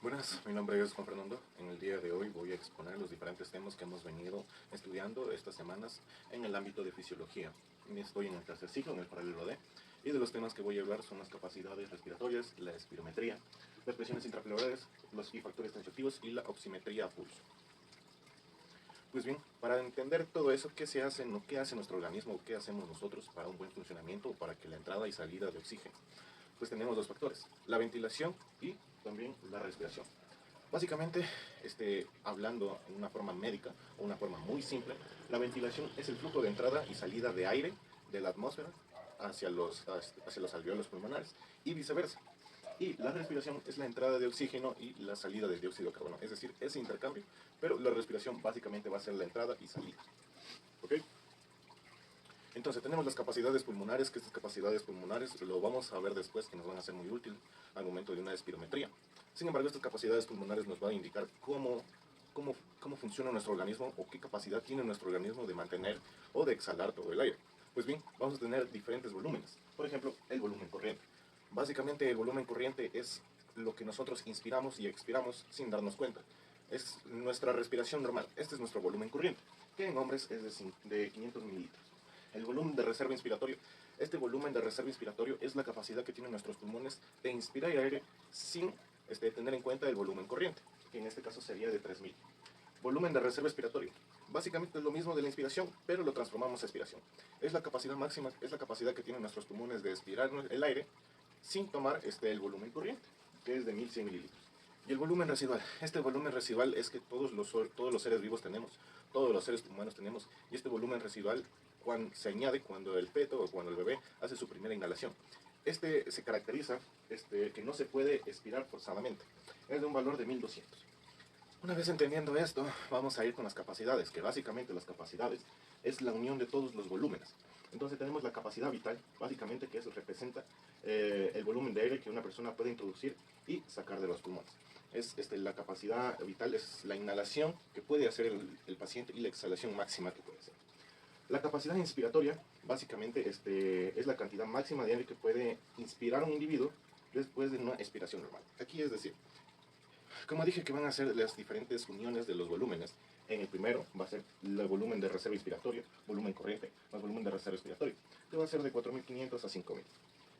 Buenas, mi nombre es Juan Fernando. En el día de hoy voy a exponer los diferentes temas que hemos venido estudiando estas semanas en el ámbito de fisiología. Estoy en el tercer ciclo, en el paralelo D, y de los temas que voy a hablar son las capacidades respiratorias, la espirometría, las presiones intrapleurales, los factores tensioactivos y la oximetría a pulso. Pues bien, para entender todo eso, ¿qué se hace, qué hace nuestro organismo, qué hacemos nosotros para un buen funcionamiento o para que la entrada y salida de oxígeno? Pues tenemos dos factores, la ventilación y también la respiración. Básicamente, hablando en una forma médica o una forma muy simple, la ventilación es el flujo de entrada y salida de aire de la atmósfera hacia los alveolos pulmonares y viceversa. Y la respiración es la entrada de oxígeno y la salida de dióxido de carbono, es decir, ese intercambio, pero la respiración básicamente va a ser la entrada y salida. ¿Ok? Entonces tenemos las capacidades pulmonares, que estas capacidades pulmonares lo vamos a ver después, que nos van a ser muy útiles al momento de una espirometría. Sin embargo, estas capacidades pulmonares nos van a indicar cómo funciona nuestro organismo o qué capacidad tiene nuestro organismo de mantener o de exhalar todo el aire. Pues bien, vamos a tener diferentes volúmenes. Por ejemplo, el volumen corriente. Básicamente el volumen corriente es lo que nosotros inspiramos y expiramos sin darnos cuenta. Es nuestra respiración normal. Este es nuestro volumen corriente, que en hombres es de 500 mililitros. El volumen de reserva inspiratorio. Este volumen de reserva inspiratorio es la capacidad que tienen nuestros pulmones de inspirar aire sin tener en cuenta el volumen corriente, que en este caso sería de 3000. Volumen de reserva expiratorio. Básicamente es lo mismo de la inspiración, pero lo transformamos a expiración. Es la capacidad máxima, es la capacidad que tienen nuestros pulmones de expirar el aire sin tomar el volumen corriente, que es de 1100 mililitros. Y el volumen residual. Este volumen residual es que todos los seres vivos tenemos, todos los seres humanos tenemos, y este volumen residual se añade cuando el feto o cuando el bebé hace su primera inhalación. Se caracteriza que no se puede expirar forzadamente. Es de un valor de 1200. Una vez entendiendo esto, vamos a ir con las capacidades, que básicamente las capacidades es la unión de todos los volúmenes. Entonces tenemos la capacidad vital, básicamente que eso representa el volumen de aire que una persona puede introducir y sacar de los pulmones. La capacidad vital es la inhalación que puede hacer el paciente y la exhalación máxima que puede hacer. La capacidad inspiratoria, básicamente, es la cantidad máxima de aire que puede inspirar un individuo después de una expiración normal. Aquí es decir, como dije que van a ser las diferentes uniones de los volúmenes. En el primero va a ser el volumen de reserva inspiratorio, volumen corriente, más volumen de reserva expiratorio, que va a ser de 4500 a 5000.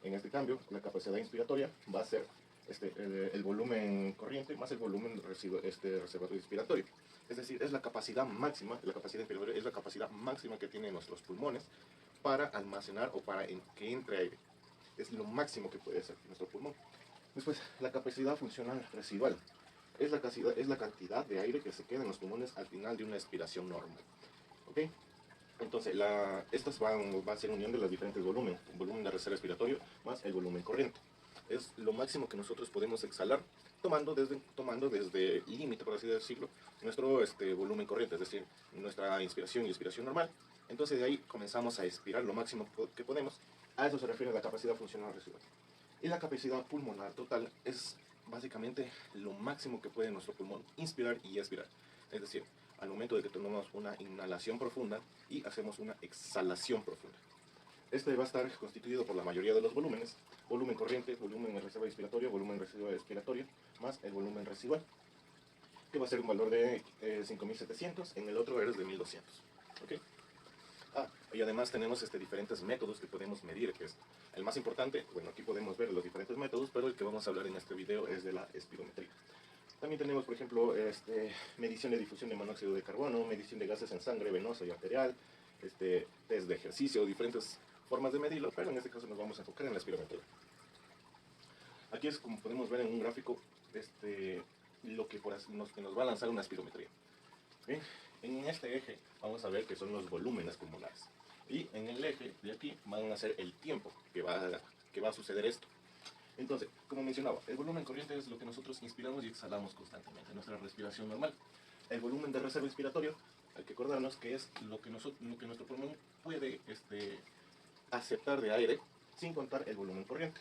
En este cambio, la capacidad inspiratoria va a ser el volumen corriente más el volumen reservatorio inspiratorio. Es decir, es la capacidad máxima, la capacidad inspiratoria es la capacidad máxima que tienen nuestros pulmones para almacenar o para que entre aire. Es lo máximo que puede hacer nuestro pulmón. Después, la capacidad funcional residual es la cantidad de aire que se queda en los pulmones al final de una expiración normal. ¿Ok? Entonces, estas van a ser unión de los diferentes volúmenes. El volumen de reserva respiratorio más el volumen corriente. Es lo máximo que nosotros podemos exhalar tomando desde límite, por así decirlo, nuestro volumen corriente, es decir, nuestra inspiración y expiración normal. Entonces de ahí comenzamos a expirar lo máximo que podemos. A eso se refiere la capacidad funcional residual. Y la capacidad pulmonar total es básicamente lo máximo que puede nuestro pulmón inspirar y expirar. Es decir, al momento de que tomamos una inhalación profunda y hacemos una exhalación profunda. Este va a estar constituido por la mayoría de los volúmenes: volumen corriente, volumen de reserva inspiratorio, volumen residual expiratorio, más el volumen residual, que va a ser un valor de 5700, en el otro es de 1200. ¿Okay? Y además tenemos diferentes métodos que podemos medir, que es el más importante. Bueno, aquí podemos ver los diferentes métodos, pero el que vamos a hablar en este video es de la espirometría. También tenemos, por ejemplo, medición de difusión de monóxido de carbono, medición de gases en sangre venosa y arterial, test de ejercicio, diferentes formas de medirlo, pero en este caso nos vamos a enfocar en la espirometría. Aquí es como podemos ver en un gráfico lo que nos va a lanzar una espirometría. Bien, en este eje vamos a ver que son los volúmenes pulmonares. Y en el eje de aquí van a ser el tiempo que va a suceder esto. Entonces, como mencionaba, el volumen corriente es lo que nosotros inspiramos y exhalamos constantemente, nuestra respiración normal. El volumen de reserva inspiratorio, hay que acordarnos que es lo que nuestro pulmón puede aceptar de aire sin contar el volumen corriente.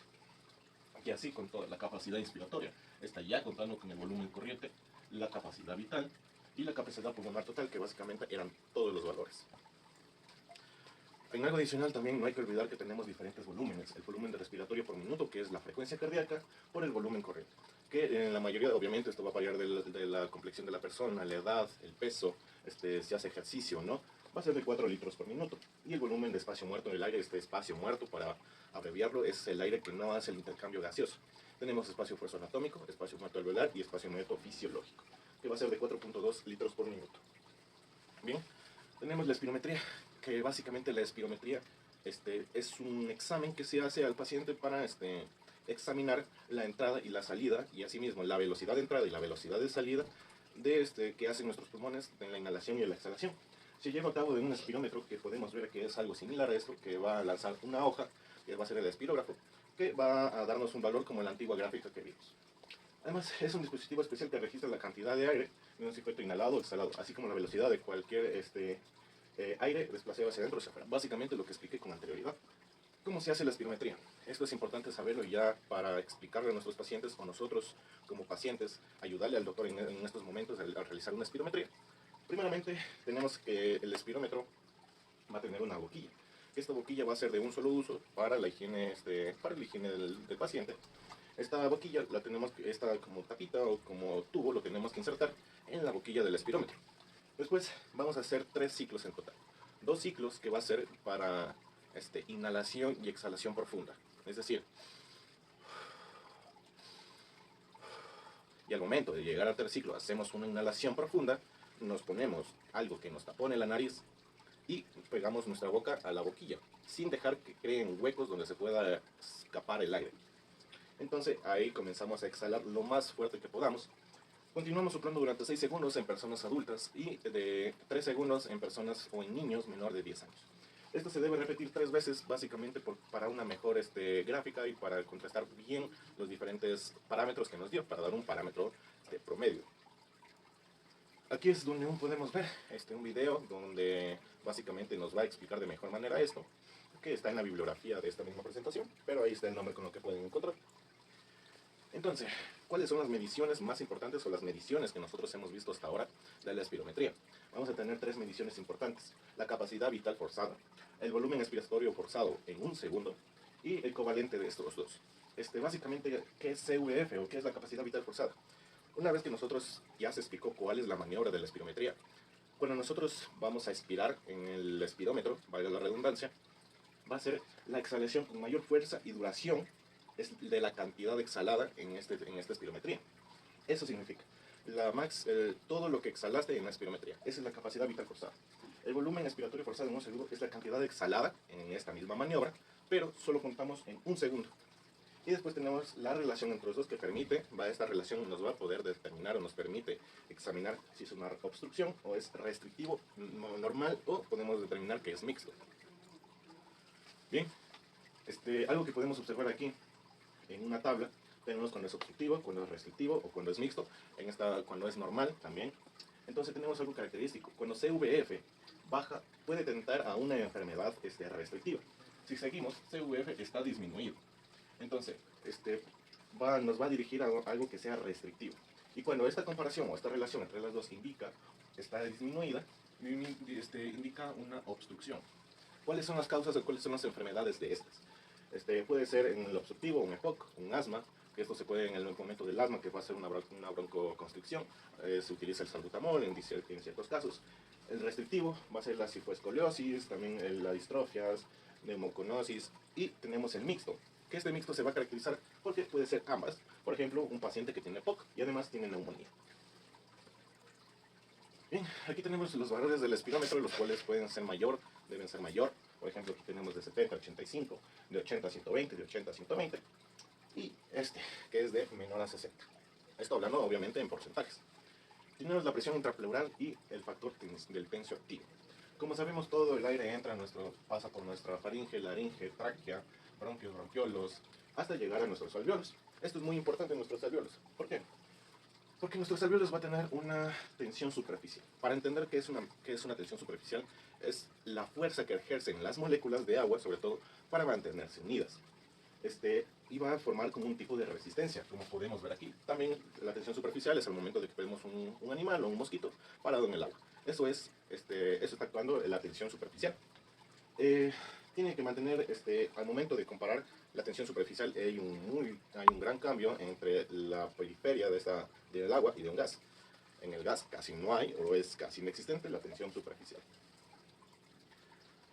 Y así con toda la capacidad inspiratoria. Está ya contando con el volumen corriente, la capacidad vital y la capacidad pulmonar total, que básicamente eran todos los valores. En algo adicional también no hay que olvidar que tenemos diferentes volúmenes. El volumen de respiratorio por minuto, que es la frecuencia cardíaca, por el volumen corriente. que en la mayoría, obviamente, esto va a variar de la complexión de la persona, la edad, el peso, si hace ejercicio o no, va a ser de 4 litros por minuto. Y el volumen de espacio muerto en el aire, este espacio muerto, para abreviarlo, es el aire que no hace el intercambio gaseoso. Tenemos espacio fuerza anatómico, espacio muerto alveolar y espacio muerto fisiológico, que va a ser de 4.2 litros por minuto. Bien, tenemos la espirometría, que básicamente la espirometría es un examen que se hace al paciente para examinar la entrada y la salida, y asimismo la velocidad de entrada y la velocidad de salida que hacen nuestros pulmones en la inhalación y la exhalación. Se lleva a cabo de un espirómetro, que podemos ver que es algo similar a esto, que va a lanzar una hoja, que va a ser el espirógrafo, que va a darnos un valor como en la antigua gráfica que vimos. Además, es un dispositivo especial que registra la cantidad de aire de un circuito inhalado o exhalado, así como la velocidad de cualquier aire desplazado hacia adentro o hacia afuera. Básicamente lo que expliqué con anterioridad. ¿Cómo se hace la espirometría? Esto es importante saberlo ya para explicarle a nuestros pacientes o nosotros como pacientes ayudarle al doctor en estos momentos a realizar una espirometría. Primeramente tenemos que el espirómetro va a tener una boquilla. Esta boquilla va a ser de un solo uso para la higiene, del paciente. Esta boquilla la tenemos, esta como tapita o como tubo, lo tenemos que insertar en la boquilla del espirómetro. Después vamos a hacer 3 ciclos en total. 2 ciclos que va a ser para inhalación y exhalación profunda. Es decir, y al momento de llegar al tercer ciclo hacemos una inhalación profunda, nos ponemos algo que nos tapone la nariz y pegamos nuestra boca a la boquilla, sin dejar que creen huecos donde se pueda escapar el aire. Entonces ahí comenzamos a exhalar lo más fuerte que podamos. Continuamos soplando durante 6 segundos en personas adultas y de 3 segundos en personas o en niños menor de 10 años. Esto se debe repetir 3 veces básicamente para una mejor gráfica y para contrastar bien los diferentes parámetros que nos dio, para dar un parámetro promedio. Aquí es donde podemos ver un video donde básicamente nos va a explicar de mejor manera esto, que está en la bibliografía de esta misma presentación, pero ahí está el nombre con lo que pueden encontrar. Entonces, ¿cuáles son las mediciones más importantes o las mediciones que nosotros hemos visto hasta ahora de la espirometría? Vamos a tener 3 mediciones importantes: la capacidad vital forzada, el volumen expiratorio forzado en un segundo y el covalente de estos dos. Básicamente, ¿qué es CVF o qué es la capacidad vital forzada? Una vez que nosotros ya se explicó cuál es la maniobra de la espirometría, cuando nosotros vamos a expirar en el espirómetro, valga la redundancia, va a ser la exhalación con mayor fuerza y duración es de la cantidad exhalada en esta espirometría. Eso significa todo lo que exhalaste en la espirometría. Esa es la capacidad vital forzada. El volumen expiratorio forzado en un segundo es la cantidad exhalada en esta misma maniobra, pero solo contamos en un segundo. Y después tenemos la relación entre los dos que permite, esta relación nos va a poder determinar o nos permite examinar si es una obstrucción o es restrictivo normal, o podemos determinar que es mixto. Bien, algo que podemos observar aquí en una tabla, tenemos cuando es obstructivo, cuando es restrictivo o cuando es mixto, cuando es normal también. Entonces tenemos algo característico: cuando CVF baja puede tentar a una enfermedad restrictiva. Si seguimos, CVF está disminuido. Entonces, nos va a dirigir a algo que sea restrictivo. Y cuando esta comparación o esta relación entre las dos está disminuida, indica una obstrucción. ¿Cuáles son las causas o cuáles son las enfermedades de estas? Puede ser en el obstructivo, un EPOC, un asma, que esto se puede en el momento del asma, que va a ser una broncoconstricción, se utiliza el salbutamol en ciertos casos. El restrictivo va a ser la cifoescoliosis, también la distrofias, neumoconosis, y tenemos el mixto, que este mixto se va a caracterizar porque puede ser ambas. Por ejemplo, un paciente que tiene EPOC y además tiene neumonía. Bien, aquí tenemos los valores del espirómetro, los cuales deben ser mayor. Por ejemplo, aquí tenemos de 70 a 85, de 80 a 120, de 80 a 120, y que es de menor a 60. Esto hablando obviamente en porcentajes. Tenemos la presión intrapleural y el factor del tensioactivo. Como sabemos, todo el aire pasa por nuestra faringe, laringe, tráquea, bronquios, bronquiolos, hasta llegar a nuestros alveolos. Esto es muy importante en nuestros alveolos. ¿Por qué? Porque nuestros alveolos va a tener una tensión superficial. Para entender qué es una tensión superficial, es la fuerza que ejercen las moléculas de agua, sobre todo, para mantenerse unidas. Y va a formar como un tipo de resistencia, como podemos ver aquí. También la tensión superficial es el momento de que vemos un animal o un mosquito parado en el agua. Eso está actuando la tensión superficial. Tiene que mantener, al momento de comparar la tensión superficial hay un gran cambio entre la periferia del agua y de un gas. En el gas casi no hay o es casi inexistente la tensión superficial.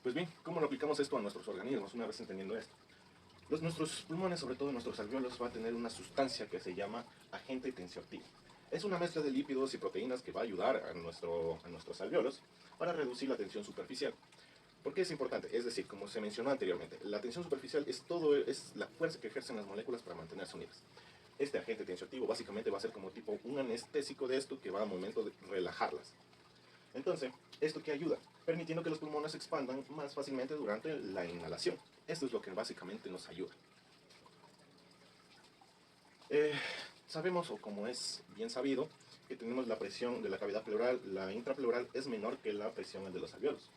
Pues bien, ¿cómo lo aplicamos esto a nuestros organismos una vez entendiendo esto? Nuestros pulmones, sobre todo nuestros alvéolos, va a tener una sustancia que se llama agente tensioactivo. Es una mezcla de lípidos y proteínas que va a ayudar a nuestros alvéolos para reducir la tensión superficial. ¿Por qué es importante? Es decir, como se mencionó anteriormente, la tensión superficial es la fuerza que ejercen las moléculas para mantenerse unidas. Este agente tensioactivo básicamente va a ser como tipo un anestésico de esto que va al momento de relajarlas. Entonces, ¿esto qué ayuda? Permitiendo que los pulmones se expandan más fácilmente durante la inhalación. Esto es lo que básicamente nos ayuda. Sabemos, o como es bien sabido, que tenemos la presión de la cavidad pleural, la intrapleural es menor que la presión de los alvéolos.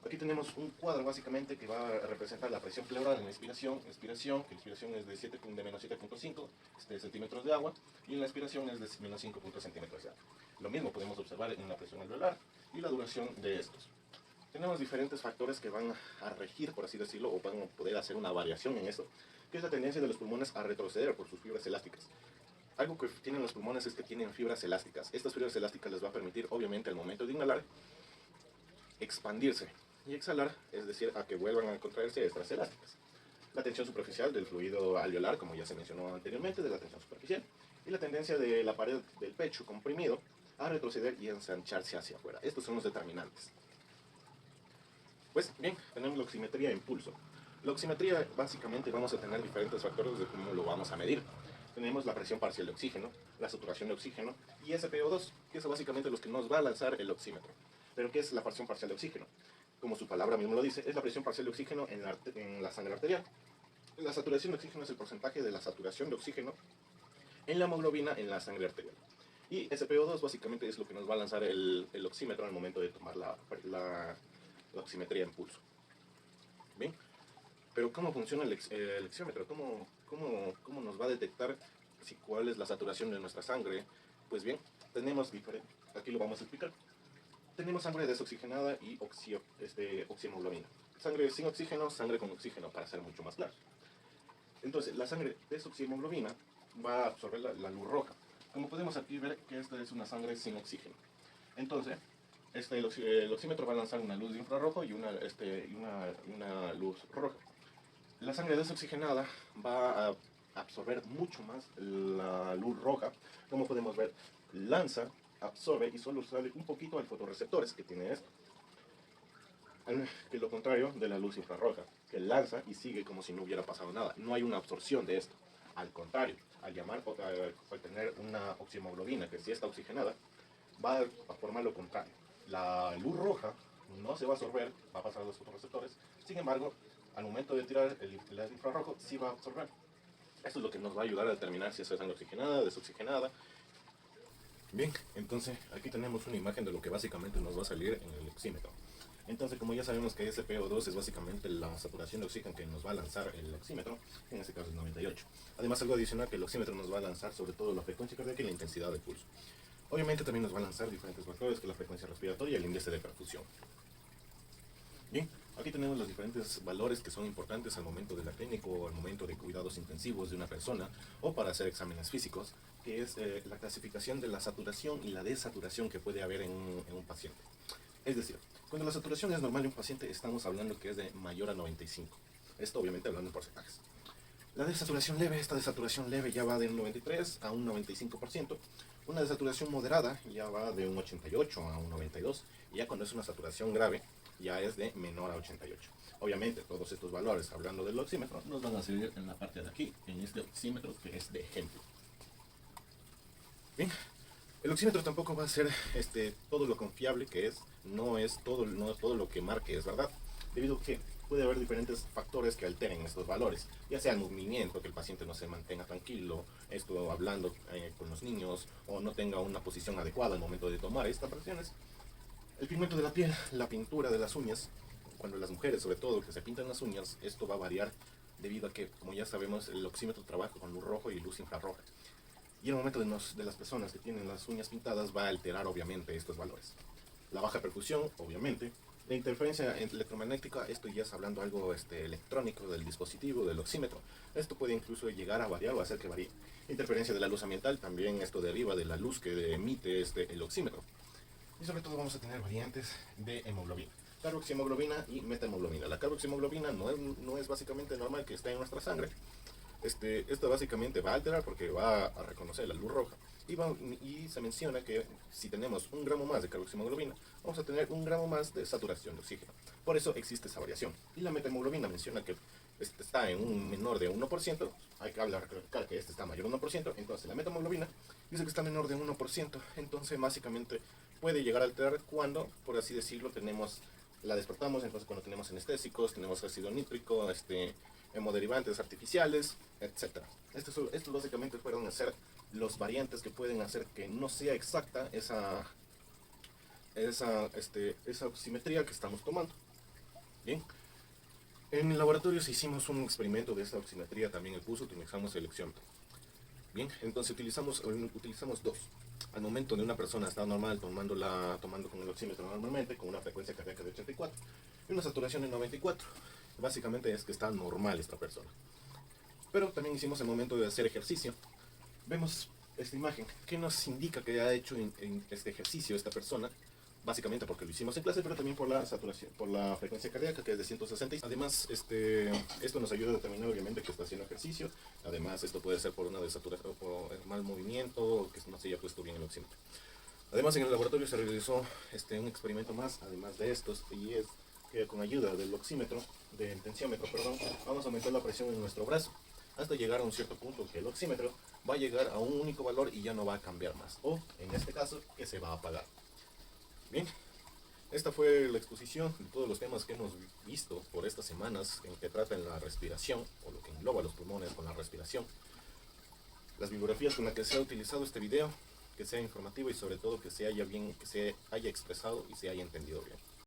Aquí tenemos un cuadro básicamente que va a representar la presión pleural en la expiración, que la expiración es de menos 7.5 centímetros de agua, y en la expiración es de menos 5 centímetros de agua. Lo mismo podemos observar en la presión alveolar y la duración de estos. Tenemos diferentes factores que van a regir, por así decirlo, o van a poder hacer una variación en esto, que es la tendencia de los pulmones a retroceder por sus fibras elásticas. Algo que tienen los pulmones es que tienen fibras elásticas. Estas fibras elásticas les va a permitir, obviamente, al momento de inhalar, expandirse y exhalar, es decir, a que vuelvan a contraerse estas elásticas. La tensión superficial del fluido alveolar, como ya se mencionó anteriormente, de la tensión superficial, y la tendencia de la pared del pecho comprimido a retroceder y ensancharse hacia afuera. Estos son los determinantes. Pues bien, tenemos la oximetría de impulso. La oximetría, básicamente, vamos a tener diferentes factores de cómo lo vamos a medir. Tenemos la presión parcial de oxígeno, la saturación de oxígeno y SpO2, que es básicamente los que nos va a lanzar el oxímetro. ¿Pero qué es la presión parcial de oxígeno? Como su palabra mismo lo dice, es la presión parcial de oxígeno en la sangre arterial. La saturación de oxígeno es el porcentaje de la saturación de oxígeno en la hemoglobina en la sangre arterial. Y SpO2 básicamente es lo que nos va a lanzar el oxímetro al momento de tomar la oximetría en pulso. Bien, pero ¿cómo funciona el oxímetro? ¿Cómo nos va a detectar cuál es la saturación de nuestra sangre? Pues bien, tenemos aquí lo vamos a explicar. Tenemos sangre desoxigenada y oxihemoglobina. Sangre sin oxígeno, sangre con oxígeno, para ser mucho más claro. Entonces, la sangre desoxihemoglobina va a absorber la luz roja. Como podemos aquí ver que esta es una sangre sin oxígeno. Entonces, el oxímetro va a lanzar una luz de infrarrojo y una luz roja. La sangre desoxigenada va a absorber mucho más la luz roja. Como podemos ver, lanza, absorbe y solo sale un poquito de fotorreceptores que tiene esto. Que es lo contrario de la luz infrarroja, que lanza y sigue como si no hubiera pasado nada. No hay una absorción de esto. Al contrario, al tener una oxihemoglobina que sí está oxigenada, va a formar lo contrario. La luz roja no se va a absorber, va a pasar a los fotorreceptores. Sin embargo, al momento de tirar el infrarrojo, sí va a absorber. Esto es lo que nos va a ayudar a determinar si es sangre oxigenada, desoxigenada. Bien, entonces aquí tenemos una imagen de lo que básicamente nos va a salir en el oxímetro. Entonces, como ya sabemos que SpO2 es básicamente la saturación de oxígeno que nos va a lanzar el oxímetro, en este caso es 98. Además, algo adicional que el oxímetro nos va a lanzar sobre todo la frecuencia cardíaca y la intensidad de pulso. Obviamente también nos va a lanzar diferentes factores, que es la frecuencia respiratoria y el índice de perfusión. Bien, aquí tenemos los diferentes valores que son importantes al momento de la clínica o al momento de cuidados intensivos de una persona o para hacer exámenes físicos, que es la clasificación de la saturación y la desaturación que puede haber en un paciente. Es decir, cuando la saturación es normal en un paciente, estamos hablando que es de mayor a 95. Esto obviamente hablando en porcentajes. La desaturación leve, esta desaturación leve ya va de un 93 a un 95%. Una desaturación moderada ya va de un 88 a un 92. Y ya cuando es una saturación grave, ya es de menor a 88. Obviamente, todos estos valores, hablando del oxímetro, nos van a servir en la parte de aquí, en este oxímetro que es de ejemplo. Bien, el oxímetro tampoco va a ser todo lo confiable que es, no es todo lo que marque es verdad, debido a que puede haber diferentes factores que alteren estos valores, ya sea el movimiento, que el paciente no se mantenga tranquilo, esto hablando con los niños, o no tenga una posición adecuada al momento de tomar estas presiones. El pigmento de la piel, la pintura de las uñas, cuando las mujeres sobre todo que se pintan las uñas, esto va a variar debido a que, como ya sabemos, el oxímetro trabaja con luz roja y luz infrarroja. Y en el momento de las personas que tienen las uñas pintadas va a alterar obviamente estos valores. La baja perfusión, obviamente, La interferencia electromagnética, esto ya es hablando algo electrónico del dispositivo, del oxímetro. Esto puede incluso llegar a variar o hacer que varíe. Interferencia de la luz ambiental, también esto deriva de la luz que emite el oxímetro. Y sobre todo vamos a tener variantes de hemoglobina, carboxihemoglobina y metahemoglobina. La carboxihemoglobina no es básicamente normal que esté en nuestra sangre. Esto básicamente va a alterar porque va a reconocer la luz roja. Y se menciona que si tenemos un gramo más de carboxihemoglobina, vamos a tener un gramo más de saturación de oxígeno. Por eso existe esa variación. Y la metahemoglobina menciona que está en un menor de 1%, hay que recalcar que este está mayor de 1%, entonces la metahemoglobina dice que está menor de 1%, entonces básicamente puede llegar a alterar cuando, por así decirlo, la despertamos, entonces cuando tenemos anestésicos, tenemos ácido nítrico, hemoderivantes artificiales, etc. Estos básicamente fueron ser los variantes que pueden hacer que no sea exacta esa oximetría que estamos tomando. Bien, en el laboratorio hicimos un experimento de esta oximetría, también el pulso, utilizamos el oxiómetro. Bien, entonces utilizamos dos. Al momento de una persona está normal tomando con el oxímetro normalmente, con una frecuencia cardíaca de 84 y una saturación de 94. Básicamente es que está normal esta persona. Pero también hicimos el momento de hacer ejercicio. Vemos esta imagen que nos indica que ha hecho en este ejercicio esta persona, básicamente porque lo hicimos en clase, pero también por la saturación, por la frecuencia cardíaca, que es de 160. Además, esto nos ayuda a determinar obviamente que está haciendo ejercicio. Además, esto puede ser por una desaturación, por mal movimiento, o que no se haya puesto bien el oxímetro. Además, en el laboratorio se realizó un experimento más, además de estos, y es que con ayuda del oxímetro, del tensiómetro, perdón, vamos a aumentar la presión en nuestro brazo, hasta llegar a un cierto punto que el oxímetro va a llegar a un único valor y ya no va a cambiar más, o en este caso, que se va a apagar. Bien, esta fue la exposición de todos los temas que hemos visto por estas semanas en que tratan la respiración, o lo que engloba los pulmones con la respiración. Las bibliografías con las que se ha utilizado este video, que sea informativo y sobre todo que se haya expresado y se haya entendido bien.